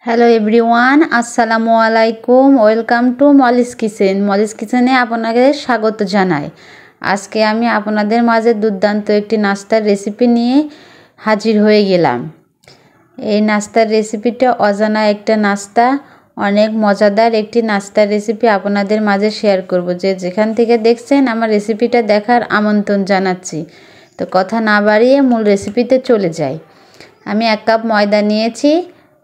Hello everyone, আসসালামু আলাইকুম। Welcome to Molly's kitchen. Molly's কিচেনে আপনাদের স্বাগত জানাই। আজকে আমি আপনাদের মাঝে দুর্দান্ত একটি নাস্তার রেসিপি নিয়ে হাজির হয়ে গেলাম। এই নাস্তার রেসিপিটা অজানা একটা নাস্তা, অনেক মজাদার একটি নাস্তার রেসিপি আপনাদের মাঝে শেয়ার করব। যে যেখান থেকে দেখছেন আমার রেসিপিটা দেখার আমন্ত্রণ জানাচ্ছি। তো কথা না বাড়িয়ে মূল রেসিপিতে চলে যাই। আমি 1 কাপ ময়দা নিয়েছি।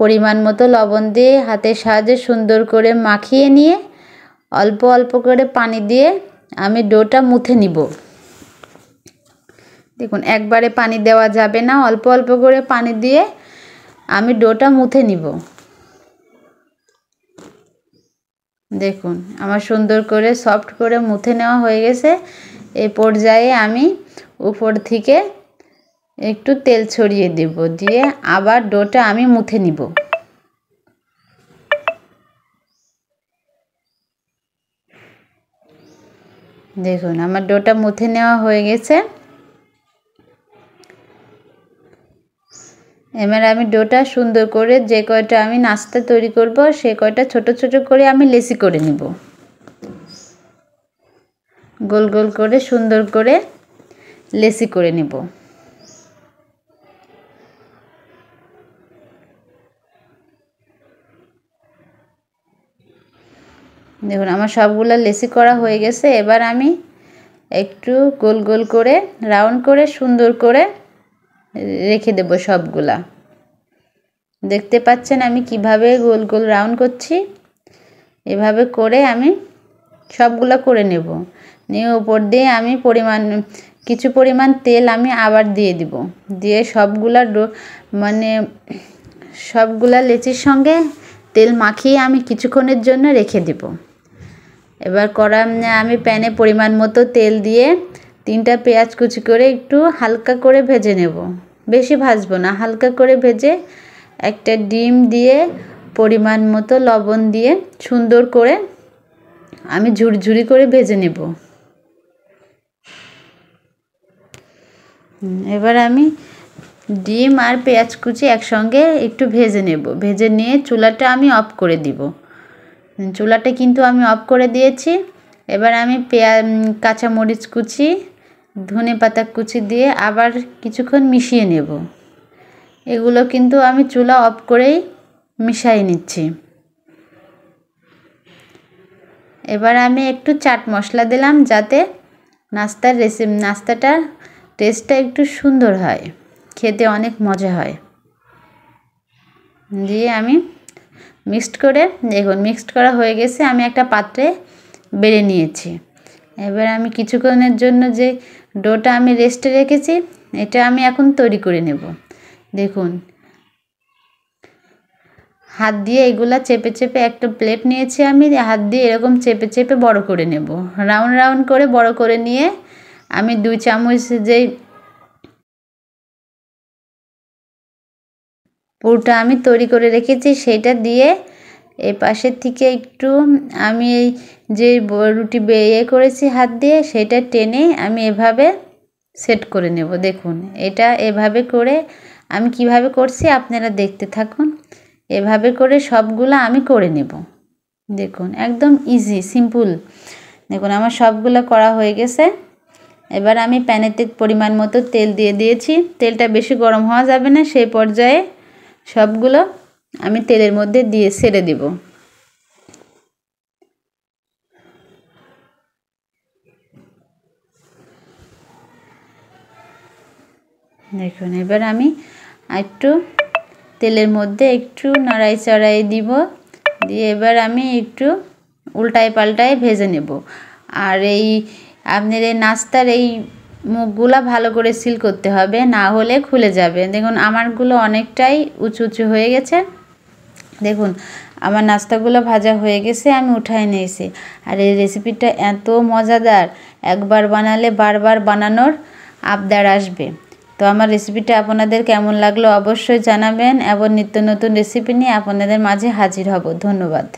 পরিমাণ মতো লবণ দিয়ে হাতের সাহায্যে সুন্দর করে মাখিয়ে নিয়ে অল্প অল্প করে পানি দিয়ে আমি ডোটা মুথে নিব। দেখুন, একবারে পানি দেওয়া যাবে না, অল্প অল্প করে পানি দিয়ে আমি ডোটা মুথে নিব। দেখুন, আমার সুন্দর করে সফট করে মুথে নেওয়া হয়ে গেছে। এই পর্যায়ে আমি উপর থেকে একটু তেল ছড়িয়ে দেব, দিয়ে আবার ডোটা আমি মুথে নিব। দেখুন, আমার ডোটা মুথে নেওয়া হয়ে গেছে। এবার আমি ডোটা সুন্দর করে যে কয়টা আমি নাস্তা তৈরি করব সে কয়টা ছোট ছোট করে আমি লেচি করে নিব। গোল গোল করে সুন্দর করে লেচি করে নিব। দেখুন, আমার সবগুলো লেচি করা হয়ে গেছে। এবার আমি একটু গোল গোল করে রাউন্ড করে সুন্দর করে রেখে দেব সবগুলা। দেখতে পাচ্ছেন আমি কিভাবে গোল গোল রাউন্ড করছি। এভাবে করে আমি সবগুলা করে নেব। নিয়ে উপর দিয়ে আমি কিছু পরিমাণ তেল আমি আবার দিয়ে দিব। দিয়ে সবগুলা লেচির সঙ্গে তেল মাখিয়ে আমি কিছুক্ষণের জন্য রেখে দেব। এবার আমি প্যানে পরিমাণ মতো তেল দিয়ে 3টা পেঁয়াজ কুচি করে একটু হালকা করে ভেজে নেব। বেশি ভাজবো না, হালকা করে ভেজে একটা ডিম দিয়ে পরিমাণ মতো লবণ দিয়ে সুন্দর করে আমি ঝুরঝুরি করে ভেজে নেব। এবার আমি ডিম আর পেঁয়াজ কুচি একসঙ্গে একটু ভেজে নেব। ভেজে নিয়ে চুলাটা আমি অফ করে দিব। চুলাটা কিন্তু আমি অফ করে দিয়েছি। এবার আমি কাঁচামরিচ কুচি, ধনেপাতা কুচি দিয়ে আবার কিছুক্ষণ মিশিয়ে নেব। এগুলো কিন্তু আমি চুলা অফ করেই মিশিয়ে নিচ্ছি। এবার আমি একটু চাট মশলা দিলাম যাতে নাস্তাটা টেস্টটা একটু সুন্দর হয়, খেতে অনেক মজা হয়। দিয়ে আমি মিক্সড করা হয়ে গেছে। আমি একটা পাত্রে বেড়ে নিয়েছি। এবার আমি কিছুক্ষণের জন্য যে ডোটা আমি রেস্টে রেখেছি এটা আমি এখন তৈরি করে নেব। দেখুন, হাত দিয়ে এগুলা চেপে চেপে একটা প্লেট নিয়েছি আমি, হাত দিয়ে এরকম চেপে চেপে বড় করে নেব। রাউন্ড রাউন্ড করে বড় করে নিয়ে আমি 2 চামচ যেই পুরটা আমি তৈরি করে রেখেছি সেটা দিয়ে এই পাশের থেকে একটু আমি এই যে রুটি করেছি হাত দিয়ে সেটা টেনে আমি এভাবে সেট করে নেব। দেখুন, এটা এভাবে করে আমি কিভাবে করছি আপনারা দেখতে থাকুন। এভাবে করে সবগুলো আমি করে নেব। দেখুন, একদম ইজি সিম্পল। দেখুন, আমার সবগুলো করা হয়ে গেছে। এবার আমি প্যানেতে পরিমাণ মতো তেল দিয়ে দিয়েছি। তেলটা বেশি গরম হওয়া যাবে না, সেই পর্যায়ে সবগুলো আমি তেলের মধ্যে দিয়ে ছেড়ে দেব। দেখুন, এবার আমি একটু তেলের মধ্যে একটু নাড়াই চাড়াই দিব। দিয়ে এবার আমি একটু উল্টায় পাল্টায় ভেজে নেব। আর আপনার এই নাস্তার এই মুখগুলা ভালো করে সিল করতে হবে, না হলে খুলে যাবে। দেখুন, আমারগুলো অনেকটাই উঁচু উঁচু হয়ে গেছে। দেখুন, আমার নাস্তাগুলো ভাজা হয়ে গেছে, আমি উঠায় নিয়েছি। আর এই রেসিপিটা এত মজাদার, একবার বানালে বারবার বানানোর আবদার আসবে। তো আমার রেসিপিটা আপনাদের কেমন লাগলো অবশ্যই জানাবেন, এবং নিত্য নতুন রেসিপি নিয়ে আপনাদের মাঝে হাজির হব। ধন্যবাদ।